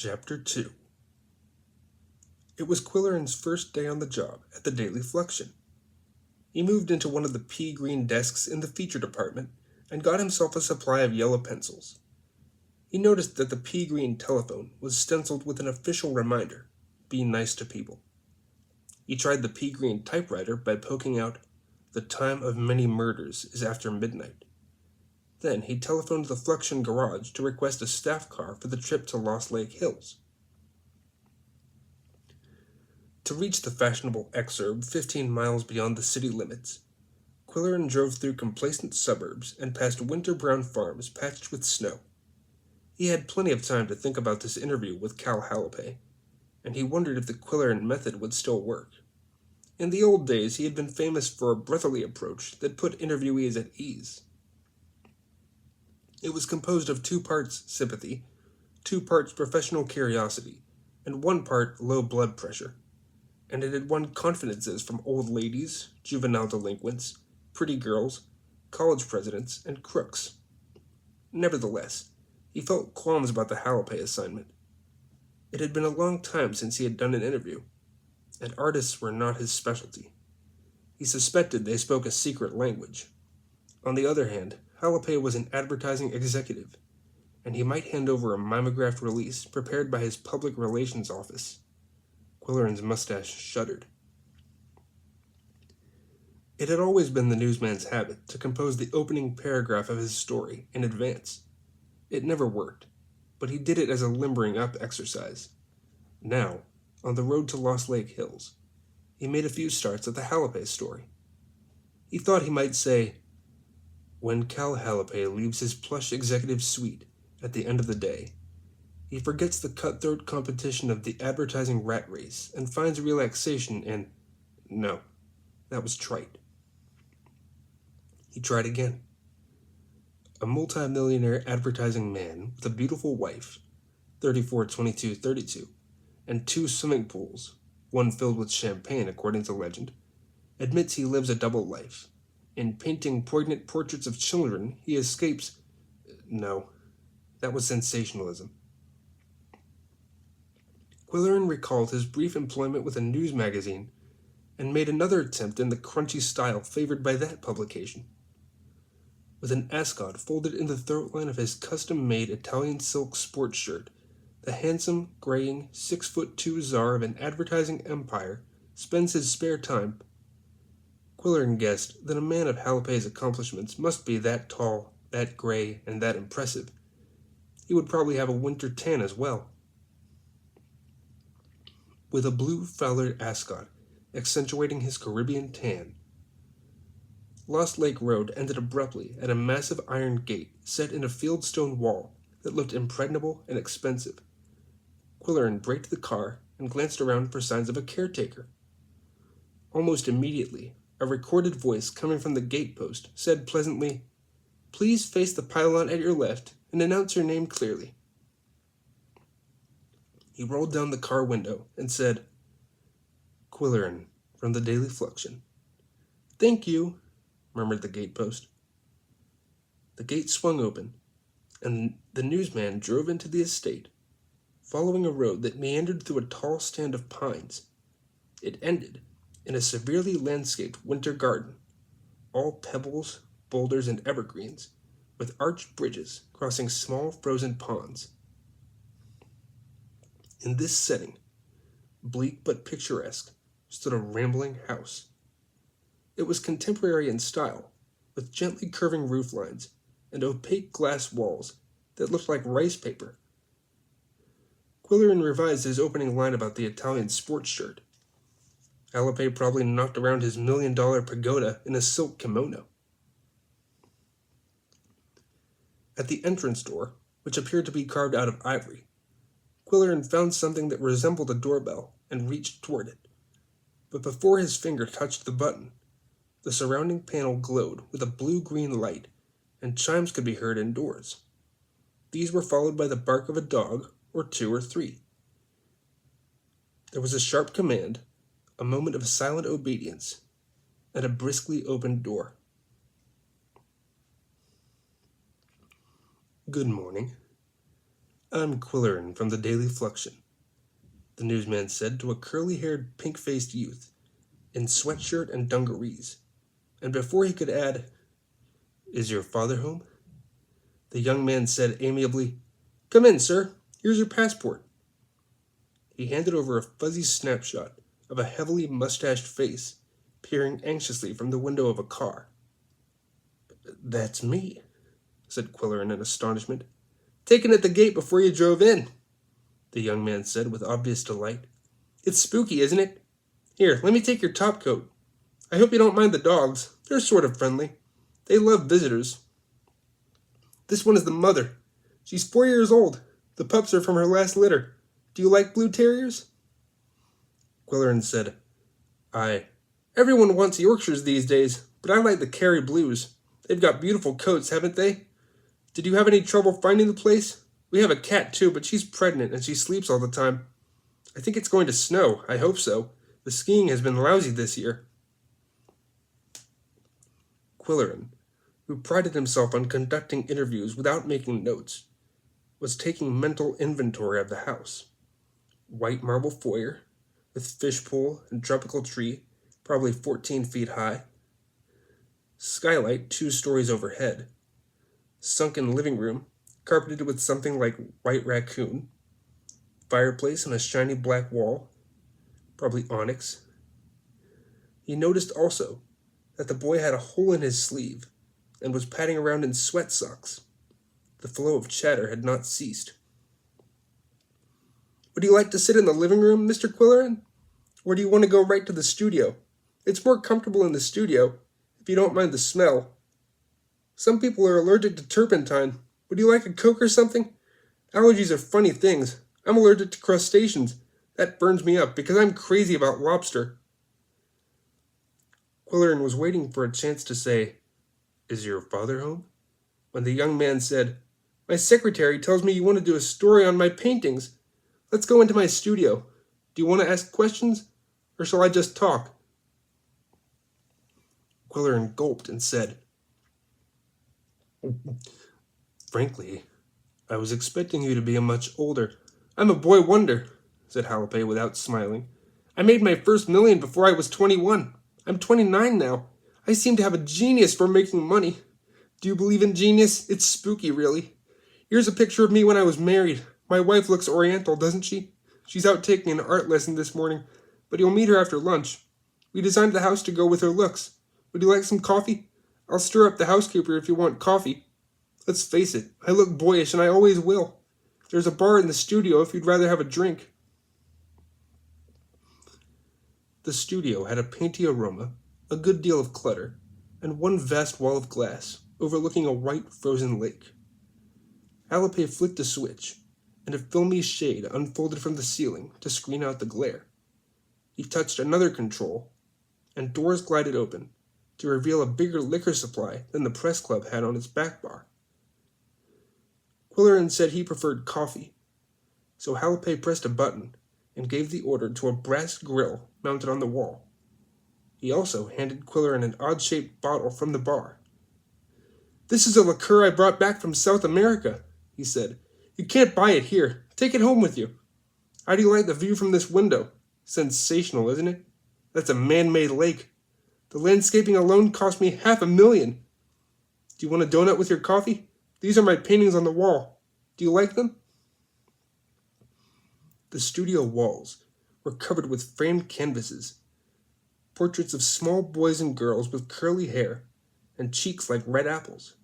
Chapter 2. It was Quilleran's first day on the job at the Daily Fluxion. He moved into one of the pea-green desks in the feature department and got himself a supply of yellow pencils. He noticed that the pea-green telephone was stenciled with an official reminder, "Be nice to people." He tried the pea-green typewriter by poking out, "The time of many murders is after midnight." Then he telephoned the Fluxion garage to request a staff car for the trip to Lost Lake Hills. To reach the fashionable exurb 15 miles beyond the city limits, Quilleran drove through complacent suburbs and past winter-brown farms patched with snow. He had plenty of time to think about this interview with Cal Hallopay, and he wondered if the Quilleran method would still work. In the old days, he had been famous for a brotherly approach that put interviewees at ease. It was composed of 2 parts sympathy, 2 parts professional curiosity, and 1 part low blood pressure. And it had won confidences from old ladies, juvenile delinquents, pretty girls, college presidents, and crooks. Nevertheless, he felt qualms about the Hallopay assignment. It had been a long time since he had done an interview, and artists were not his specialty. He suspected they spoke a secret language. On the other hand, Hallopay was an advertising executive, and he might hand over a mimeographed release prepared by his public relations office. Quilleran's mustache shuddered. It had always been the newsman's habit to compose the opening paragraph of his story in advance. It never worked, but he did it as a limbering-up exercise. Now, on the road to Lost Lake Hills, he made a few starts at the Hallopay story. He thought he might say, "When Cal Hallopay leaves his plush executive suite at the end of the day, he forgets the cutthroat competition of the advertising rat race and finds relaxation in—" No, that was trite. He tried again. "A multi-millionaire advertising man with a beautiful wife, 34-22-32, and 2 swimming pools, one filled with champagne according to legend, admits he lives a double life. In painting poignant portraits of children, he escapes—" No, that was sensationalism. Quilleran recalled his brief employment with a news magazine and made another attempt in the crunchy style favored by that publication. With an ascot folded in the throat line of his custom-made Italian silk sports shirt, the handsome, graying, 6'2" czar of an advertising empire spends his spare time. Quilleran guessed that a man of Hallopay's accomplishments must be that tall, that gray, and that impressive. He would probably have a winter tan as well. With a blue foulard ascot accentuating his Caribbean tan. Lost Lake Road ended abruptly at a massive iron gate set in a fieldstone wall that looked impregnable and expensive. Quilleran braked the car and glanced around for signs of a caretaker. Almost immediately, a recorded voice coming from the gate post said pleasantly, "Please face the pylon at your left and announce your name clearly." He rolled down the car window and said, "Quilleran, from the Daily Fluxion." "Thank you," murmured the gatepost. The gate swung open, and the newsman drove into the estate, following a road that meandered through a tall stand of pines. It ended in a severely landscaped winter garden, all pebbles, boulders, and evergreens, with arched bridges crossing small frozen ponds. In this setting, bleak but picturesque, stood a rambling house. It was contemporary in style, with gently curving roof lines and opaque glass walls that looked like rice paper. Quilleran revised his opening line about the Italian sports shirt. Hallopay probably knocked around his $1 million pagoda in a silk kimono. At the entrance door, which appeared to be carved out of ivory, Quilleran found something that resembled a doorbell and reached toward it. But before his finger touched the button, the surrounding panel glowed with a blue-green light, and chimes could be heard indoors. These were followed by the bark of a dog, or 2 or 3. There was a sharp command, a moment of silent obedience, and a briskly opened door. "Good morning. I'm Quillerin from the Daily Fluxion, the newsman said to a curly-haired, pink-faced youth in sweatshirt and dungarees, and before he could add, "Is your father home?" the young man said amiably, "Come in, sir. Here's your passport." He handed over a fuzzy snapshot of a heavily mustached face peering anxiously from the window of a car. "That's me," said Quillerin in astonishment. "Taken at the gate before you drove in," the young man said with obvious delight. "It's spooky, isn't it? Here, let me take your topcoat. I hope you don't mind the dogs. They're sort of friendly. They love visitors. This one is the mother. She's 4 years old. The pups are from her last litter. Do you like blue terriers?" Quillerin said, Everyone wants Yorkshires these days, but I like the Kerry Blues. They've got beautiful coats, haven't they? Did you have any trouble finding the place? We have a cat too, but she's pregnant and she sleeps all the time. I think it's going to snow. I hope so. The skiing has been lousy this year." Quillerin, who prided himself on conducting interviews without making notes, was taking mental inventory of the house. White marble foyer, with fishpool and tropical tree, probably 14 feet high. Skylight 2 stories overhead. Sunken living room, carpeted with something like white raccoon. Fireplace on a shiny black wall, probably onyx. He noticed also that the boy had a hole in his sleeve and was padding around in sweat socks. The flow of chatter had not ceased. "Would you like to sit in the living room, Mr. Quillerin? Or do you want to go right to the studio? It's more comfortable in the studio, if you don't mind the smell. Some people are allergic to turpentine. Would you like a Coke or something? Allergies are funny things. I'm allergic to crustaceans. That burns me up because I'm crazy about lobster." Quillerin was waiting for a chance to say, "Is your father home?" when the young man said, "My secretary tells me you want to do a story on my paintings. Let's go into my studio. Do you want to ask questions, or shall I just talk?" Quillerin gulped and said, "Frankly, I was expecting you to be a much older—" "I'm a boy wonder," said Halape without smiling. "I made my first million before I was 21. I'm 29 now. I seem to have a genius for making money. Do you believe in genius? It's spooky, really. Here's a picture of me when I was married. My wife looks oriental, doesn't she? She's out taking an art lesson this morning, but you'll meet her after lunch. We designed the house to go with her looks. Would you like some coffee? I'll stir up the housekeeper if you want coffee. Let's face it, I look boyish and I always will. There's a bar in the studio if you'd rather have a drink." The studio had a painty aroma, a good deal of clutter, and one vast wall of glass overlooking a white frozen lake. Halape flicked a switch, and a filmy shade unfolded from the ceiling to screen out the glare. He touched another control, and doors glided open to reveal a bigger liquor supply than the press club had on its back bar. Quillerin said he preferred coffee, so Halape pressed a button and gave the order to a brass grill mounted on the wall. He also handed Quillerin an odd-shaped bottle from the bar. "This is a liqueur I brought back from South America," he said. "You can't buy it here. Take it home with you. How do you like the view from this window? Sensational, isn't it? That's a man-made lake. The landscaping alone cost me $500,000. Do you want a donut with your coffee? These are my paintings on the wall. Do you like them?" The studio walls were covered with framed canvases, portraits of small boys and girls with curly hair and cheeks like red apples.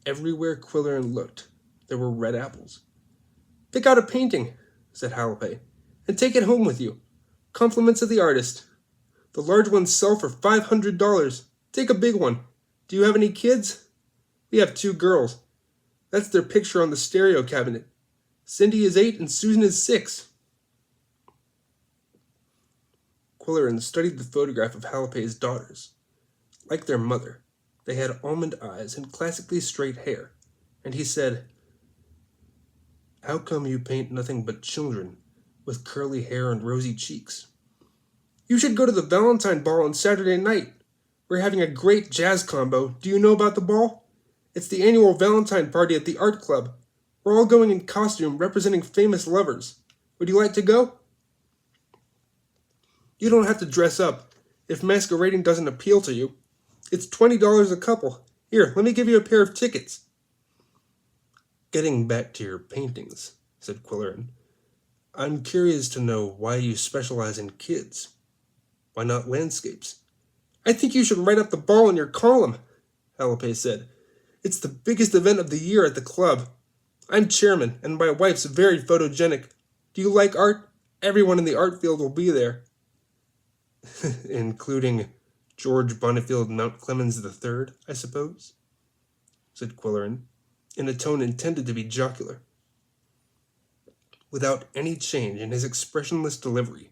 Everywhere Quillerin looked, there were red apples. "Pick out a painting," said Halape, "and take it home with you. Compliments of the artist. The large ones sell for $500. Take a big one. Do you have any kids?" "We have 2 girls. That's their picture on the stereo cabinet. Cindy is 8 and Susan is 6. Quillerin studied the photograph of Halape's daughters. Like their mother, they had almond eyes and classically straight hair, and he said, "How come you paint nothing but children with curly hair and rosy cheeks?" "You should go to the Valentine Ball on Saturday night. We're having a great jazz combo. Do you know about the ball? It's the annual Valentine party at the art club. We're all going in costume representing famous lovers. Would you like to go? You don't have to dress up if masquerading doesn't appeal to you. It's $20 a couple. Here, let me give you a pair of tickets. Getting back to your paintings, said Quillerin, I'm curious to know why you specialize in kids. Why not landscapes? I think you should write up the ball in your column, Halape said. It's the biggest event of the year at the club. I'm chairman, and my wife's very photogenic. Do you like art? Everyone in the art field will be there. Including George Bonifield Mount Clemens III, I suppose? Said Quillerin, in a tone intended to be jocular. Without any change in his expressionless delivery,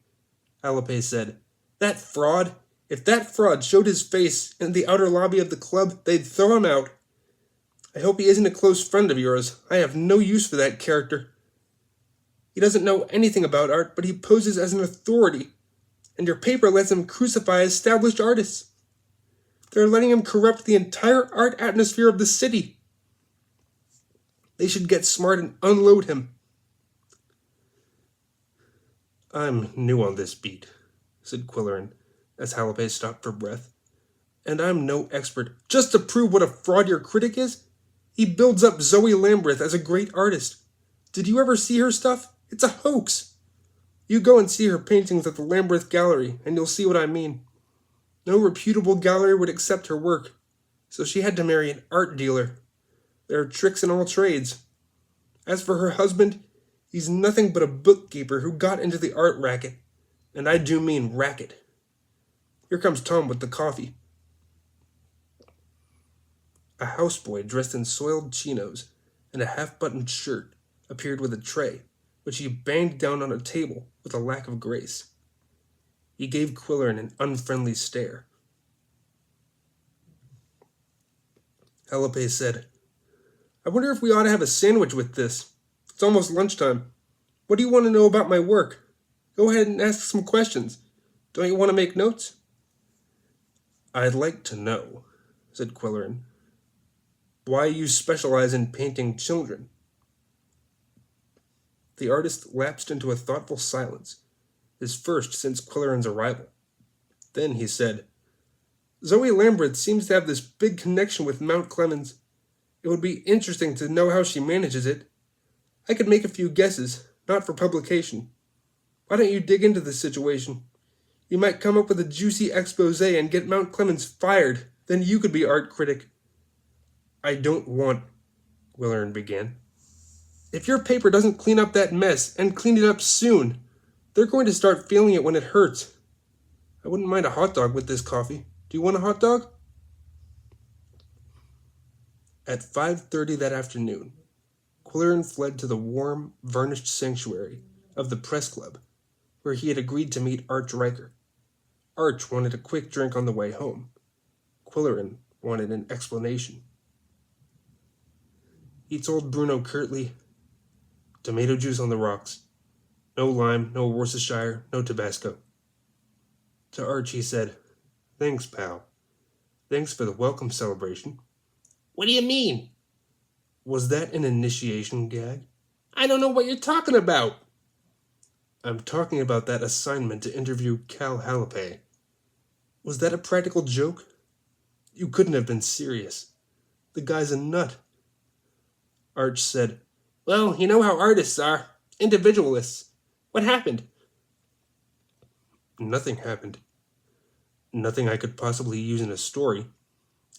Halape said, That fraud! If that fraud showed his face in the outer lobby of the club, they'd throw him out. I hope he isn't a close friend of yours. I have no use for that character. He doesn't know anything about art, but he poses as an authority, and your paper lets him crucify established artists. They're letting him corrupt the entire art atmosphere of the city. They should get smart and unload him. I'm new on this beat, said Quillerin, as Halape stopped for breath. And I'm no expert. Just to prove what a fraud your critic is, he builds up Zoe Lambreth as a great artist. Did you ever see her stuff? It's a hoax. You go and see her paintings at the Lambreth Gallery, and you'll see what I mean. No reputable gallery would accept her work, so she had to marry an art dealer. There are tricks in all trades. As for her husband, he's nothing but a bookkeeper who got into the art racket, and I do mean racket. Here comes Tom with the coffee. A houseboy dressed in soiled chinos and a half-buttoned shirt appeared with a tray, which he banged down on a table with a lack of grace. He gave Quillerin an unfriendly stare. Halape said, I wonder if we ought to have a sandwich with this. It's almost lunchtime. What do you want to know about my work? Go ahead and ask some questions. Don't you want to make notes? I'd like to know, said Quillerin, why you specialize in painting children. The artist lapsed into a thoughtful silence, his first since Quillerin's arrival. Then he said, Zoe Lambreth seems to have this big connection with Mount Clemens. It would be interesting to know how she manages it. I could make a few guesses, not for publication. Why don't you dig into this situation? You might come up with a juicy expose and get Mount Clemens fired. Then you could be art critic. I don't want, Quillerin began. If your paper doesn't clean up that mess, and clean it up soon, they're going to start feeling it when it hurts. I wouldn't mind a hot dog with this coffee. Do you want a hot dog? At 5:30 that afternoon, Quillerin fled to the warm, varnished sanctuary of the press club, where he had agreed to meet Arch Riker. Arch wanted a quick drink on the way home. Quillerin wanted an explanation. He told Bruno curtly, Tomato juice on the rocks. No lime, no Worcestershire, no Tabasco. To Arch he said, Thanks, pal. Thanks for the welcome celebration. What do you mean? Was that an initiation gag? I don't know what you're talking about. I'm talking about that assignment to interview Cal Halape. Was that a practical joke? You couldn't have been serious. The guy's a nut. Arch said, Well, you know how artists are. Individualists. What happened? Nothing happened. Nothing I could possibly use in a story.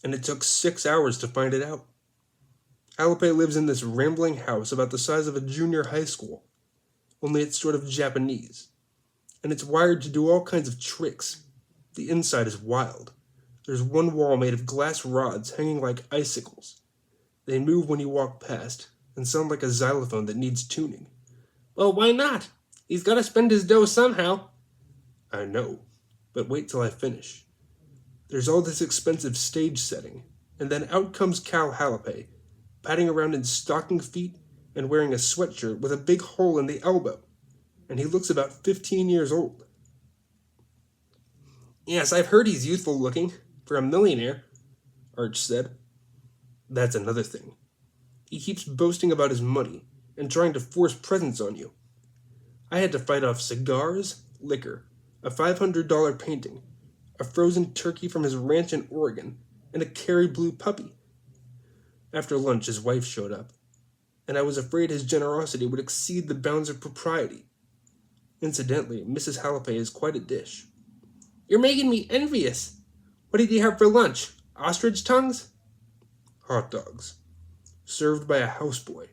And it took 6 hours to find it out. Halape lives in this rambling house about the size of a junior high school. Only it's sort of Japanese. And it's wired to do all kinds of tricks. The inside is wild. There's one wall made of glass rods hanging like icicles. They move when you walk past, and sound like a xylophone that needs tuning. Well, why not? He's got to spend his dough somehow. I know, but wait till I finish. There's all this expensive stage setting, and then out comes Cal Halape, padding around in stocking feet and wearing a sweatshirt with a big hole in the elbow, and he looks about 15 years old. Yes, I've heard he's youthful looking, for a millionaire, Arch said. That's another thing. He keeps boasting about his money and trying to force presents on you. I had to fight off cigars, liquor, a $500 painting, a frozen turkey from his ranch in Oregon, and a Kerry blue puppy. After lunch, his wife showed up, and I was afraid his generosity would exceed the bounds of propriety. Incidentally, Mrs. Hallipay is quite a dish. You're making me envious. What did you have for lunch? Ostrich tongues? Hot dogs, served by a houseboy,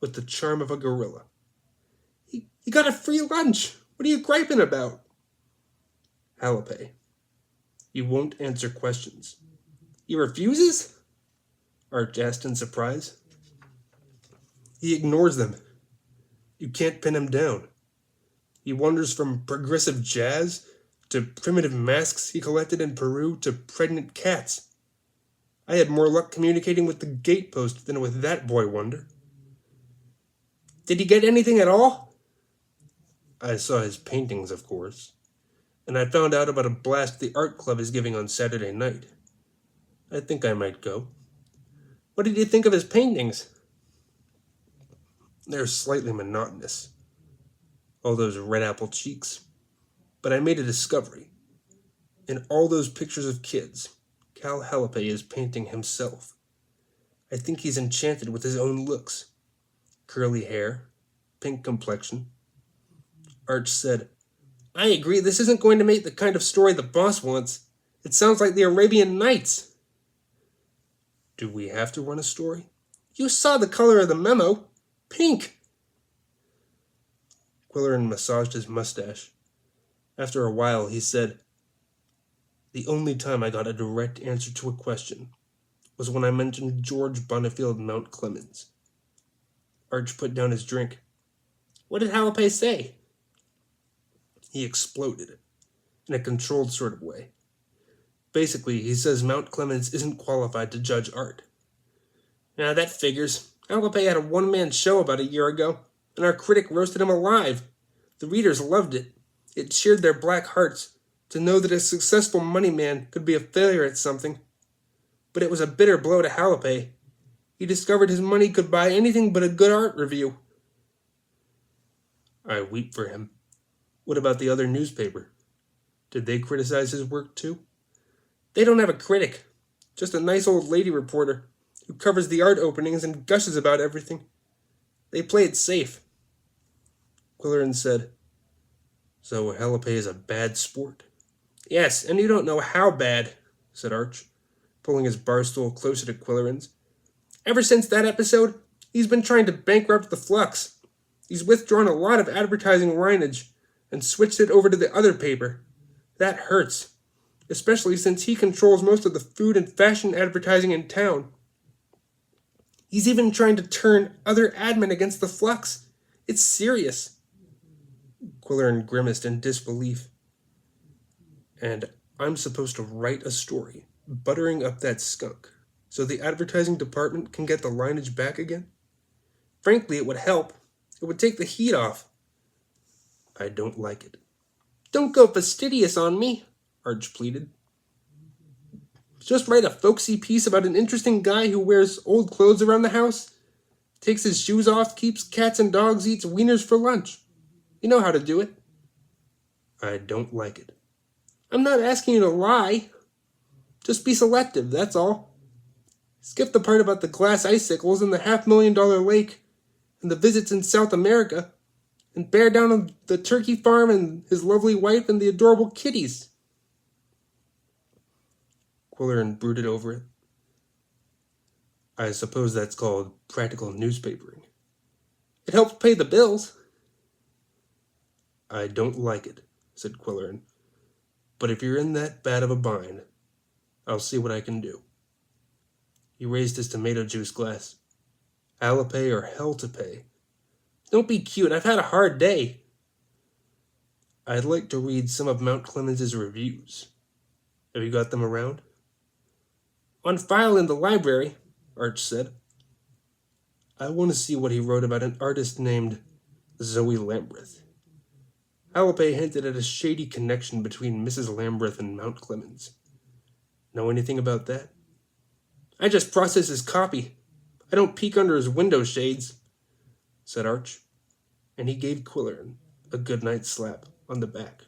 with the charm of a gorilla. You got a free lunch. What are you griping about? Hallipay. He won't answer questions. He refuses? Arch asked in surprise. He ignores them. You can't pin him down. He wanders from progressive jazz to primitive masks he collected in Peru to pregnant cats. I had more luck communicating with the gatepost than with that boy wonder. Did he get anything at all? I saw his paintings, of course, and I found out about a blast the art club is giving on Saturday night. I think I might go. What did you think of his paintings? They're slightly monotonous. All those red apple cheeks. But I made a discovery. In all those pictures of kids, Cal Hallipay is painting himself. I think he's enchanted with his own looks. Curly hair, pink complexion. Arch said, I agree, this isn't going to make the kind of story the boss wants. It sounds like the Arabian Nights. Do we have to run a story? You saw the color of the memo. Pink. Quillerin massaged his mustache. After a while, he said, The only time I got a direct answer to a question was when I mentioned George Bonifield Mount Clemens. Arch put down his drink. What did Hallipay say? He exploded, in a controlled sort of way. Basically, he says Mount Clemens isn't qualified to judge art. Now that figures. Hallipay had a one-man show about a year ago, and our critic roasted him alive. The readers loved it. It cheered their black hearts to know that a successful money man could be a failure at something. But it was a bitter blow to Hallipay. He discovered his money could buy anything but a good art review. I weep for him. What about the other newspaper? Did they criticize his work too? They don't have a critic, just a nice old lady reporter who covers the art openings and gushes about everything. They play it safe. Quillerin said, So Hallipay is a bad sport? Yes, and you don't know how bad, said Arch, pulling his bar stool closer to Quillerin's. Ever since that episode, he's been trying to bankrupt the Flux. He's withdrawn a lot of advertising lineage and switched it over to the other paper. That hurts, especially since he controls most of the food and fashion advertising in town. He's even trying to turn other admin against the Flux. It's serious. Quillerin grimaced in disbelief. And I'm supposed to write a story, buttering up that skunk, so the advertising department can get the lineage back again? Frankly, it would help. It would take the heat off. I don't like it. Don't go fastidious on me, Arch pleaded. Just write a folksy piece about an interesting guy who wears old clothes around the house, takes his shoes off, keeps cats and dogs, eats wieners for lunch. You know how to do it. I don't like it. I'm not asking you to lie. Just be selective, that's all. Skip the part about the glass icicles and the $500,000 lake and the visits in South America, and bear down on the turkey farm and his lovely wife and the adorable kitties. Quillerin brooded over it. I suppose that's called practical newspapering. It helps pay the bills. I don't like it, said Quillerin. But if you're in that bad of a bind, I'll see what I can do. He raised his tomato juice glass. Hallipay or hell to pay. Don't be cute, I've had a hard day. I'd like to read some of Mount Clemens' reviews. Have you got them around? On file in the library, Arch said. I want to see what he wrote about an artist named Zoe Lambreth. Hallipay hinted at a shady connection between Mrs. Lambreth and Mount Clemens. Know anything about that? I just process his copy. I don't peek under his window shades, said Arch, and he gave Quillerin a good night slap on the back.